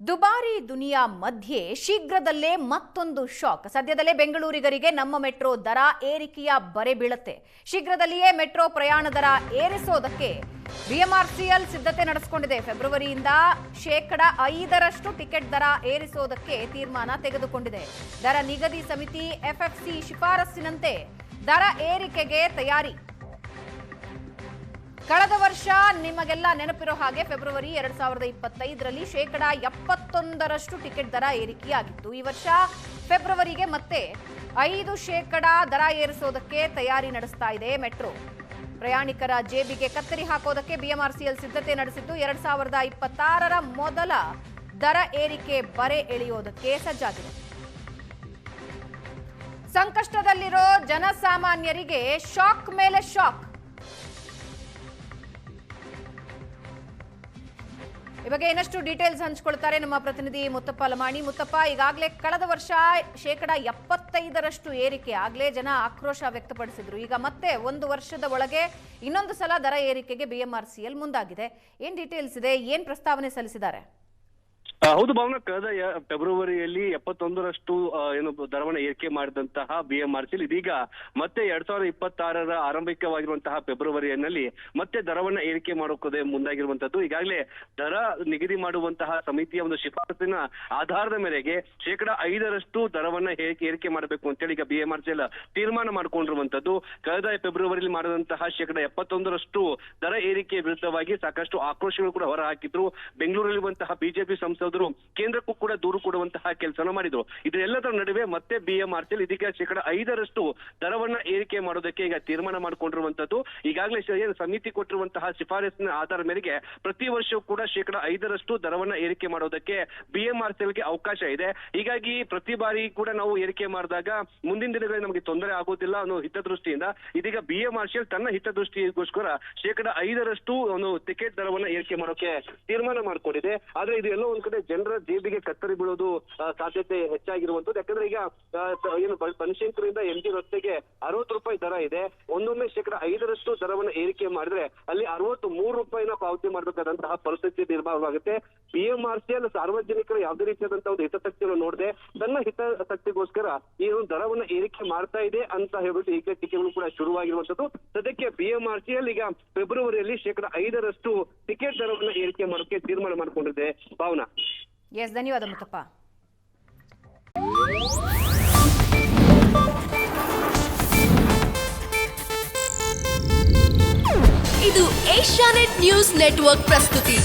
ದುಬಾರಿ ದುನಿಯಾ ಮಧ್ಯೆ ಶೀಘ್ರದಲ್ಲೇ ಮತ್ತೊಂದು ಶಾಕ್. ಸದ್ಯದಲ್ಲೇ ಬೆಂಗಳೂರಿಗರಿಗೆ ನಮ್ಮ ಮೆಟ್ರೋ ದರ ಏರಿಕೆಯ ಬರೆ ಬೀಳುತ್ತೆ. ಶೀಘ್ರದಲ್ಲಿಯೇ ಮೆಟ್ರೋ ಪ್ರಯಾಣ ದರ ಏರಿಸೋದಕ್ಕೆ ಬಿಎಂಆರ್ಸಿಎಲ್ ಸಿದ್ಧತೆ ನಡೆಸಿಕೊಂಡಿದೆ. ಫೆಬ್ರವರಿಯಿಂದ 5% ಟಿಕೆಟ್ ದರ ಏರಿಸೋದಕ್ಕೆ ತೀರ್ಮಾನ ತೆಗೆದುಕೊಂಡಿದೆ. ದರ ನಿಗದಿ ಸಮಿತಿ ಎಫ್ಎಫ್ಸಿ ಶಿಫಾರಸ್ಸಿನಂತೆ ದರ ಏರಿಕೆಗೆ ತಯಾರಿ. ಕಳೆದ ವರ್ಷ ನಿಮಗೆಲ್ಲ ನೆನಪಿರೋ ಹಾಗೆ ಫೆಬ್ರವರಿ 2025ರಲ್ಲಿ 71% ಟಿಕೆಟ್ ದರ ಏರಿಕೆಯಾಗಿತ್ತು. ಈ ವರ್ಷ ಫೆಬ್ರವರಿಗೆ ಮತ್ತೆ 5% ದರ ಏರಿಸೋದಕ್ಕೆ ತಯಾರಿ ನಡೆಸ್ತಾ ಇದೆ ಮೆಟ್ರೋ. ಪ್ರಯಾಣಿಕರ ಜೇಬಿಗೆ ಕತ್ತರಿ ಹಾಕೋದಕ್ಕೆ ಬಿಎಂಆರ್ಸಿಎಲ್ ಸಿದ್ಧತೆ ನಡೆಸಿದ್ದು 2026ರ ಮೊದಲ ದರ ಏರಿಕೆ ಬರೆ ಎಳೆಯೋದಕ್ಕೆ ಸಜ್ಜಾಗಿದೆ. ಸಂಕಷ್ಟದಲ್ಲಿರೋ ಜನಸಾಮಾನ್ಯರಿಗೆ ಶಾಕ್ ಮೇಲೆ ಶಾಕ್. ಈ ಬಗ್ಗೆ ಇನ್ನಷ್ಟು ಡೀಟೇಲ್ಸ್ ಹಂಚಿಕೊಳ್ತಾರೆ ನಮ್ಮ ಪ್ರತಿನಿಧಿ ಮುತ್ತಪ್ಪ ಲಮಾಣಿ. ಮುತ್ತಪ್ಪ, ಈಗಾಗಲೇ ಕಳೆದ ವರ್ಷ 75% ಏರಿಕೆ ಆಗಲೇ ಜನ ಆಕ್ರೋಶ ವ್ಯಕ್ತಪಡಿಸಿದ್ರು. ಈಗ ಮತ್ತೆ ಒಂದು ವರ್ಷದ ಒಳಗೆ ಇನ್ನೊಂದು ಸಲ ದರ ಏರಿಕೆಗೆ ಬಿಎಂಆರ್ಸಿಎಲ್ ಮುಂದಾಗಿದೆ. ಏನ್ ಡೀಟೇಲ್ಸ್ ಇದೆ, ಏನ್ ಪ್ರಸ್ತಾವನೆ ಸಲ್ಲಿಸಿದ್ದಾರೆ? ಹೌದು ಭಾವನಾ, ಕಳೆದ ಫೆಬ್ರವರಿಯಲ್ಲಿ 71% ಏನು ದರವನ್ನು ಏರಿಕೆ ಮಾಡಿದಂತಹ ಬಿಎಂಆರ್ಸಿಎಲ್ ಇದೀಗ ಮತ್ತೆ 2026ರ ಆರಂಭಿಕವಾಗಿರುವಂತಹ ಫೆಬ್ರವರಿಯಲ್ಲಿ ಮತ್ತೆ ದರವನ್ನ ಏರಿಕೆ ಮಾಡೋಕೆ ಮುಂದಾಗಿರುವಂತದ್ದು. ಈಗಾಗಲೇ ದರ ನಿಗದಿ ಮಾಡುವಂತಹ ಸಮಿತಿಯ ಒಂದು ಶಿಫಾರಸಿನ ಆಧಾರದ ಮೇರೆಗೆ 5% ದರವನ್ನ ಏರಿಕೆ ಮಾಡಬೇಕು ಅಂತೇಳಿ ಈಗ ಬಿಎಂಆರ್ಸಿಎಲ್ ತೀರ್ಮಾನ ಮಾಡಿಕೊಂಡಿರುವಂತದ್ದು. ಕಳೆದ ಫೆಬ್ರವರಿಯಲ್ಲಿ ಮಾಡಿದಂತಹ 71% ದರ ಏರಿಕೆ ವಿರುದ್ಧವಾಗಿ ಸಾಕಷ್ಟು ಆಕ್ರೋಶಗಳು ಕೂಡ ಹೊರ ಹಾಕಿದ್ರು. ಬೆಂಗಳೂರಲ್ಲಿರುವಂತಹ ಬಿಜೆಪಿ ಸಂಸದರು ಕೇಂದ್ರಕ್ಕೂ ಕೂಡ ದೂರು ಕೊಡುವಂತಹ ಕೆಲಸನ ಮಾಡಿದ್ರು. ಇದೆಲ್ಲದರ ನಡುವೆ ಮತ್ತೆ ಬಿಎಂಆರ್ಸಿಎಲ್ ಇದೀಗ 5% ದರವನ್ನ ಏರಿಕೆ ಮಾಡೋದಕ್ಕೆ ಈಗ ತೀರ್ಮಾನ ಮಾಡಿಕೊಂಡಿರುವಂತದ್ದು. ಈಗಾಗಲೇ ಸಮಿತಿ ಕೊಟ್ಟಿರುವಂತಹ ಶಿಫಾರಸಿನ ಆಧಾರದ ಮೇರೆಗೆ ಪ್ರತಿ ವರ್ಷವೂ ಕೂಡ 5% ದರವನ್ನ ಏರಿಕೆ ಮಾಡೋದಕ್ಕೆ ಬಿಎಂಆರ್ಸಿಎಲ್ಗೆ ಅವಕಾಶ ಇದೆ. ಹೀಗಾಗಿ ಪ್ರತಿ ಬಾರಿ ಕೂಡ ನಾವು ಏರಿಕೆ ಮಾಡಿದಾಗ ಮುಂದಿನ ದಿನಗಳಲ್ಲಿ ನಮಗೆ ತೊಂದರೆ ಆಗೋದಿಲ್ಲ ಅನ್ನೋ ಹಿತದೃಷ್ಟಿಯಿಂದ ಇದೀಗ ಬಿಎಂಆರ್ಸಿಎಲ್ ತನ್ನ ಹಿತದೃಷ್ಟಿಗೋಸ್ಕರ 5% ಒಂದು ಟಿಕೆಟ್ ದರವನ್ನ ಏರಿಕೆ ಮಾಡೋಕೆ ತೀರ್ಮಾನ ಮಾಡಿಕೊಂಡಿದೆ. ಆದ್ರೆ ಇದು ಎಲ್ಲೋ ಒಂದ್ ಕಡೆ ಜನರ ಜೇಬಿಗೆ ಕತ್ತರಿ ಬೀಳೋದು ಸಾಧ್ಯತೆ ಹೆಚ್ಚಾಗಿರುವಂತದ್ದು. ಯಾಕಂದ್ರೆ ಈಗ ಏನು ಬನಶಂಕರಿಂದ ಎಂಜಿ ರಸ್ತೆಗೆ 60 ರೂಪಾಯಿ ದರ ಇದೆ. ಒಂದೊಮ್ಮೆ 5% ದರವನ್ನು ಏರಿಕೆ ಮಾಡಿದ್ರೆ ಅಲ್ಲಿ 63 ರೂಪಾಯಿನ ಪಾವತಿ ಮಾಡಬೇಕಾದಂತಹ ಪರಿಸ್ಥಿತಿ ನಿರ್ಮಾಣವಾಗುತ್ತೆ. ಬಿಎಂಆರ್ಸಿಎಲ್ ಸಾರ್ವಜನಿಕರ ಯಾವುದೇ ರೀತಿಯಾದಂತಹ ಒಂದು ಹಿತಾಸಕ್ತಿಯನ್ನು ನೋಡದೆ ತನ್ನ ಹಿತಾಸಕ್ತಿಗೋಸ್ಕರ ಈ ಒಂದು ದರವನ್ನು ಏರಿಕೆ ಮಾಡ್ತಾ ಇದೆ ಅಂತ ಹೇಳ್ಬಿಟ್ಟು ಈಗ ಟೀಕೆಗಳು ಕೂಡ ಶುರುವಾಗಿರುವಂತದ್ದು. ಸದ್ಯಕ್ಕೆ ಬಿಎಂಆರ್ಸಿಎಲ್ ಈಗ ಫೆಬ್ರವರಿಯಲ್ಲಿ 5% ಟಿಕೆಟ್ ದರವನ್ನು ಏರಿಕೆ ಮಾಡೋಕೆ ತೀರ್ಮಾನ ಮಾಡಿಕೊಂಡಿದೆ. ಭಾವನಾ. ಎಸ್, ಧನ್ಯವಾದ ಮುತ್ತಪ್ಪ. ಇದು ಏಷ್ಯಾನೆಟ್ ನ್ಯೂಸ್ ನೆಟ್ವರ್ಕ್ ಪ್ರಸ್ತುತಿ.